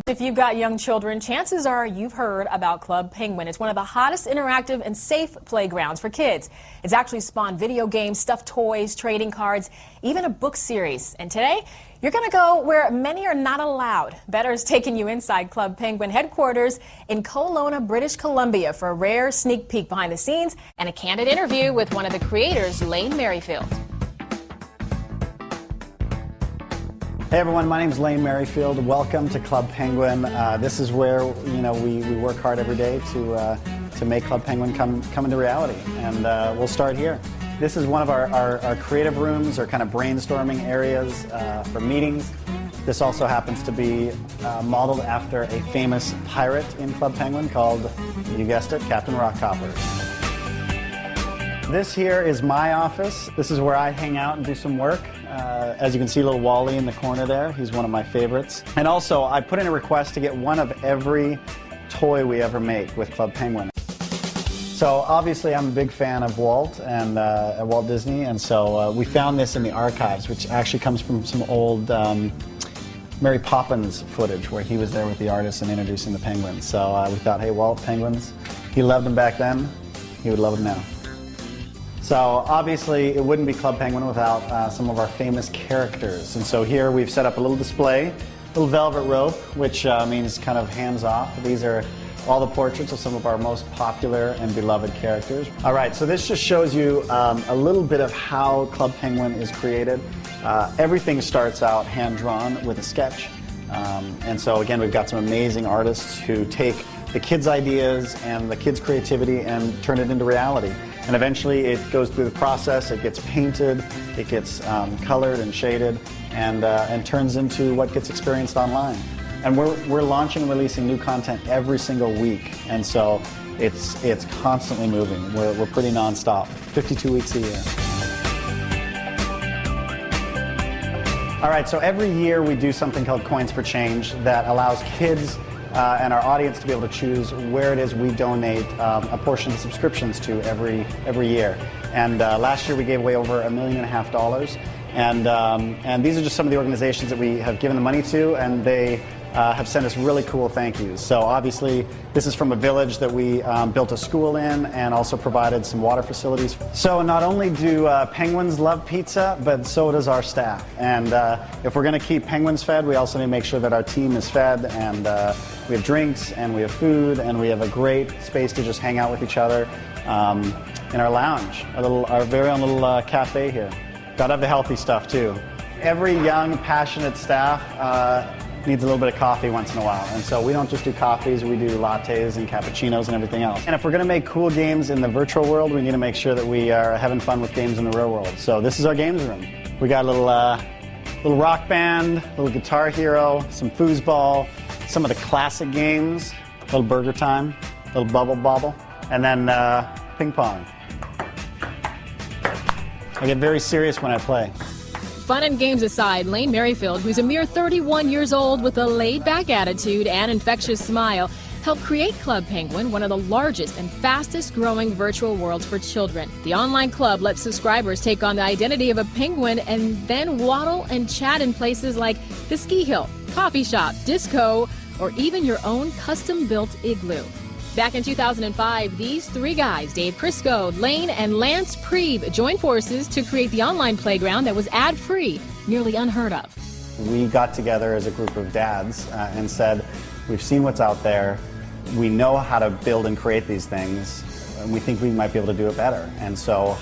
If you've got young children, chances are you've heard about Club Penguin. It's one of the hottest interactive and safe playgrounds for kids. It's actually spawned video games, stuffed toys, trading cards, even a book series. And today, you're going to go where many are not allowed. Better's taking you inside Club Penguin headquarters in Kelowna, British Columbia for a rare sneak peek behind the scenes and a candid interview with one of the creators, Lane Merrifield. Hey everyone, my name is Lane Merrifield. Welcome to Club Penguin. This is where we work hard every day to make Club Penguin come into reality, and we'll start here. This is one of our creative rooms, or kind of brainstorming areas for meetings. This also happens to be modeled after a famous pirate in Club Penguin called, you guessed it, Captain Rocktopper. This here is my office. This is where I hang out and do some work. As you can see, little Wally in the corner there. He's one of my favorites. And also, I put in a request to get one of every toy we ever make with Club Penguin. So obviously, I'm a big fan of Walt and Walt Disney, and so we found this in the archives, which actually comes from some old Mary Poppins footage where he was there with the artists and introducing the penguins. So we thought, hey, Walt, penguins, he loved them back then, he would love them now. So obviously it wouldn't be Club Penguin without some of our famous characters. And so here we've set up a little display, a little velvet rope, which means kind of hands off. These are all the portraits of some of our most popular and beloved characters. All right, so this just shows you a little bit of how Club Penguin is created. Everything starts out hand-drawn with a sketch. And so again, we've got some amazing artists who take the kids' ideas and the kids' creativity and turn it into reality. And eventually it goes through the process, it gets painted, it gets colored and shaded, and turns into what gets experienced online. And we're launching and releasing new content every single week, and so it's constantly moving. We're pretty non-stop, 52 weeks a year. All right, so every year we do something called Coins for Change that allows kids and our audience to be able to choose where it is we donate a portion of the subscriptions to every year. And last year we gave away over $1.5 million. And these are just some of the organizations that we have given the money to, and they have sent us really cool thank yous. So obviously this is from a village that we built a school in and also provided some water facilities. So not only do penguins love pizza, but so does our staff. And if we're going to keep penguins fed, we also need to make sure that our team is fed, and we have drinks and we have food and we have a great space to just hang out with each other in our lounge, our very own little cafe here. Gotta have the healthy stuff too. Every young, passionate staff needs a little bit of coffee once in a while. And so we don't just do coffees, we do lattes and cappuccinos and everything else. And if we're going to make cool games in the virtual world, we need to make sure that we are having fun with games in the real world. So this is our games room. We got a little rock band, a little Guitar Hero, some foosball, some of the classic games, a little Burger Time, a little Bubble Bobble, and then ping pong. I get very serious when I play. Fun and games aside, Lane Merrifield, who's a mere 31 years old with a laid-back attitude and infectious smile, helped create Club Penguin, one of the largest and fastest-growing virtual worlds for children. The online club lets subscribers take on the identity of a penguin and then waddle and chat in places like the ski hill, coffee shop, disco, or even your own custom-built igloo. Back in 2005, these three guys, Dave Crisco, Lane, and Lance Preeb, joined forces to create the online playground that was ad-free, nearly unheard of. We got together as a group of dads and said, we've seen what's out there, we know how to build and create these things, and we think we might be able to do it better. And so,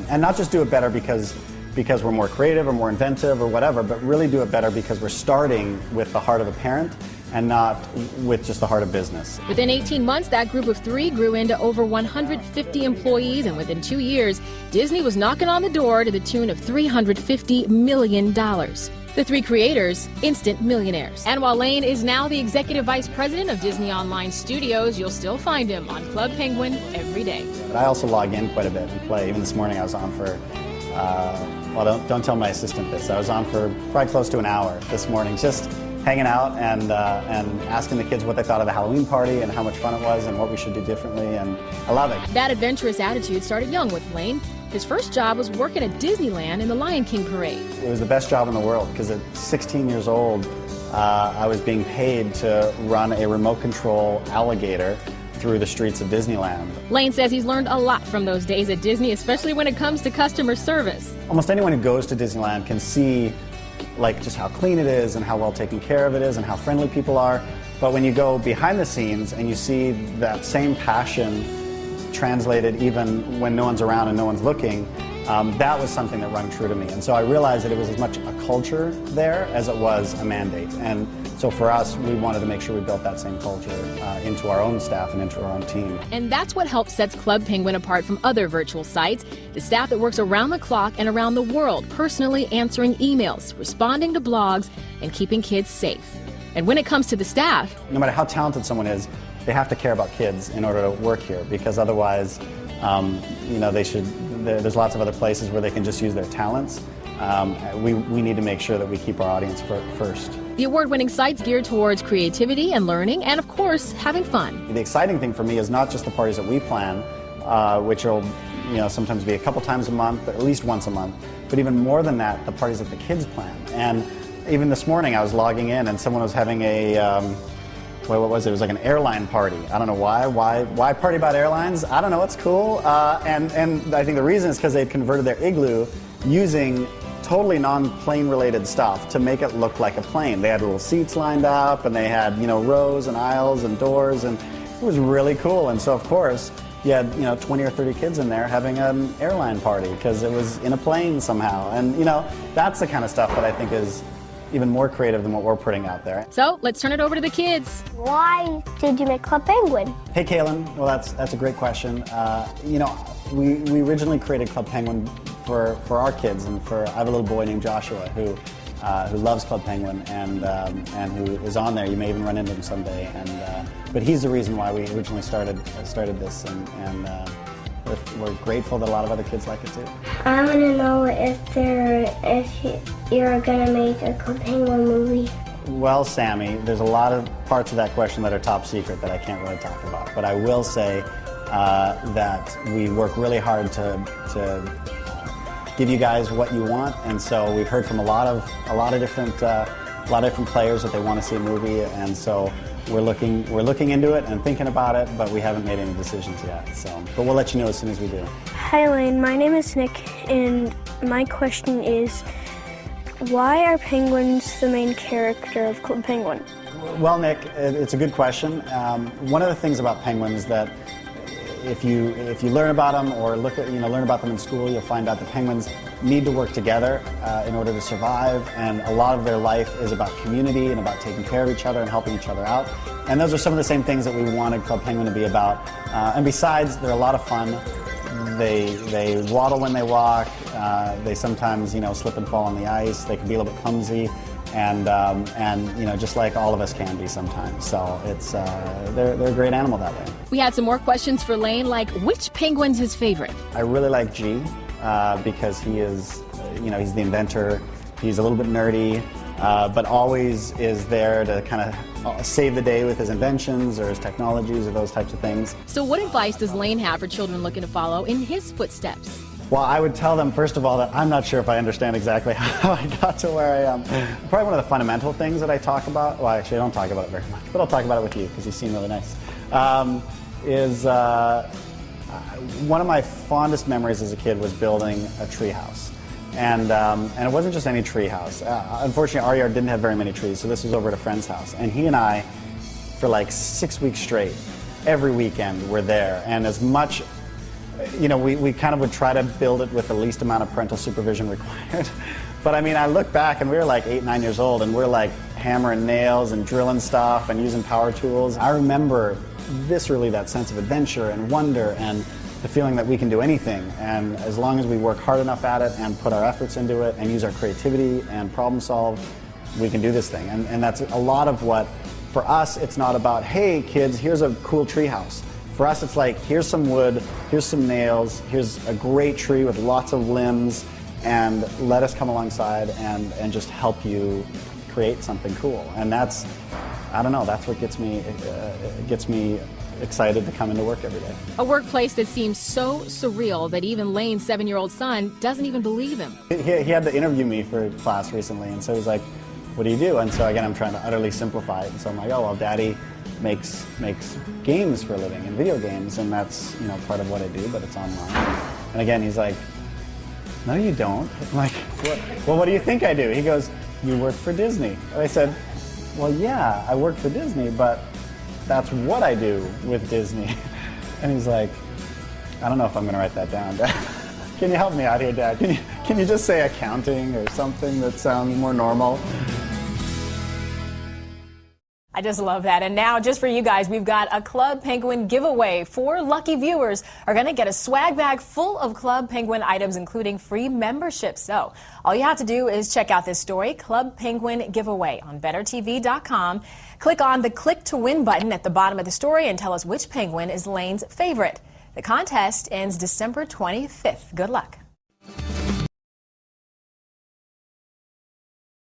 and not just do it better because we're more creative or more inventive or whatever, but really do it better because we're starting with the heart of a parent and not with just the heart of business. Within 18 months, that group of three grew into over 150 employees, and within 2 years, Disney was knocking on the door to the tune of $350 million. The three creators, instant millionaires. And while Lane is now the executive vice president of Disney Online Studios, you'll still find him on Club Penguin every day. But I also log in quite a bit and play. Even this morning I was on for, well, don't tell my assistant this. I was on for probably close to an hour this morning, just hanging out and asking the kids what they thought of the Halloween party and how much fun it was and what we should do differently, and I love it. That adventurous attitude started young with Lane. His first job was working at Disneyland in the Lion King parade. It was the best job in the world because at 16 years old, I was being paid to run a remote control alligator through the streets of Disneyland. Lane says he's learned a lot from those days at Disney, especially when it comes to customer service. Almost anyone who goes to Disneyland can see just how clean it is and how well taken care of it is and how friendly people are. But when you go behind the scenes and you see that same passion translated even when no one's around and no one's looking, that was something that rang true to me. And so I realized that it was as much a culture there as it was a mandate. And so for us, we wanted to make sure we built that same culture into our own staff and into our own team. And that's what helps sets Club Penguin apart from other virtual sites. The staff that works around the clock and around the world, personally answering emails, responding to blogs, and keeping kids safe. And when it comes to the staff, no matter how talented someone is, they have to care about kids in order to work here, because otherwise, there's lots of other places where they can just use their talents. We need to make sure that we keep our audience first. The award-winning site's geared towards creativity and learning, and of course, having fun. The exciting thing for me is not just the parties that we plan, which will sometimes be a couple times a month, or at least once a month, but even more than that, the parties that the kids plan. And even this morning I was logging in and someone was having what was it? It was like an airline party. I don't know why. Why party about airlines? I don't know. It's cool. And I think the reason is because they'd converted their igloo using totally non-plane related stuff to make it look like a plane. They had little seats lined up, and they had rows and aisles and doors, and it was really cool. And so of course you had 20 or 30 kids in there having an airline party because it was in a plane somehow. And that's the kind of stuff that I think is even more creative than what we're putting out there. So let's turn it over to the kids. Why did you make Club Penguin? Hey, Kaylin. Well, that's a great question. We originally created Club Penguin for our kids, and I have a little boy named Joshua who loves Club Penguin and who is on there. You may even run into him someday. But he's the reason why we originally started this, and we're grateful that a lot of other kids like it too. I want to know if you're going to make a Club Penguin movie. Well, Sammy, there's a lot of parts of that question that are top secret that I can't really talk about. But I will say that we work really hard to give you guys what you want, and so we've heard from a lot of different players that they want to see a movie, and so we're looking into it and thinking about it, but we haven't made any decisions yet. But we'll let you know as soon as we do. Hi, Lane. My name is Nick, and my question is, why are penguins the main character of Club Penguin? Well, Nick, it's a good question. One of the things about penguins is that if you learn about them or learn about them in school, you'll find out that penguins need to work together in order to survive, and a lot of their life is about community and about taking care of each other and helping each other out. And those are some of the same things that we wanted Club Penguin to be about. And besides, they're a lot of fun. They waddle when they walk. They sometimes slip and fall on the ice. They can be a little bit clumsy. And just like all of us can be sometimes. So they're a great animal that way. We had some more questions for Lane, like which penguin's his favorite? I really like G because he is, he's the inventor. He's a little bit nerdy, but always is there to kind of save the day with his inventions or his technologies or those types of things. So what advice does Lane have for children looking to follow in his footsteps? Well, I would tell them, first of all, that I'm not sure if I understand exactly how I got to where I am. Probably one of the fundamental things that I talk about, well, actually I don't talk about it very much, but I'll talk about it with you because you seem really nice, is one of my fondest memories as a kid was building a tree house. And it wasn't just any tree house. Unfortunately, our yard didn't have very many trees, so this was over at a friend's house. And he and I, for like 6 weeks straight, every weekend were there. And as much, we kind of would try to build it with the least amount of parental supervision required. But I mean, I look back and we were like 8, 9 years old, and we're like hammering nails and drilling stuff and using power tools. I remember viscerally that sense of adventure and wonder and the feeling that we can do anything, and as long as we work hard enough at it and put our efforts into it and use our creativity and problem solve, we can do this thing. And that's a lot of what, for us, it's not about, hey kids, here's a cool tree house. For us, it's like, here's some wood, here's some nails, here's a great tree with lots of limbs, and let us come alongside and just help you create something cool. And that's, I don't know, that's what gets me excited to come into work every day. A workplace that seems so surreal that even Lane's 7-year-old son doesn't even believe him. He had to interview me for class recently, and so he's like, what do you do? And so again, I'm trying to utterly simplify it. And so I'm like, oh, well, Daddy makes games for a living and video games, and that's, you know, part of what I do, but it's online. And again, he's like, no, you don't. I'm like, what? Well, what do you think I do? He goes, you work for Disney. And I said, well, yeah, I work for Disney, but that's what I do with Disney. And he's like, I don't know if I'm going to write that down, Dad. Can you help me out here, Dad? Can you just say accounting or something that sounds more normal? I just love that. And now, just for you guys, we've got a Club Penguin giveaway. 4 lucky viewers are going to get a swag bag full of Club Penguin items, including free memberships. So all you have to do is check out this story, Club Penguin giveaway, on bettertv.com. Click on the Click to Win button at the bottom of the story and tell us which penguin is Lane's favorite. The contest ends December 25th. Good luck.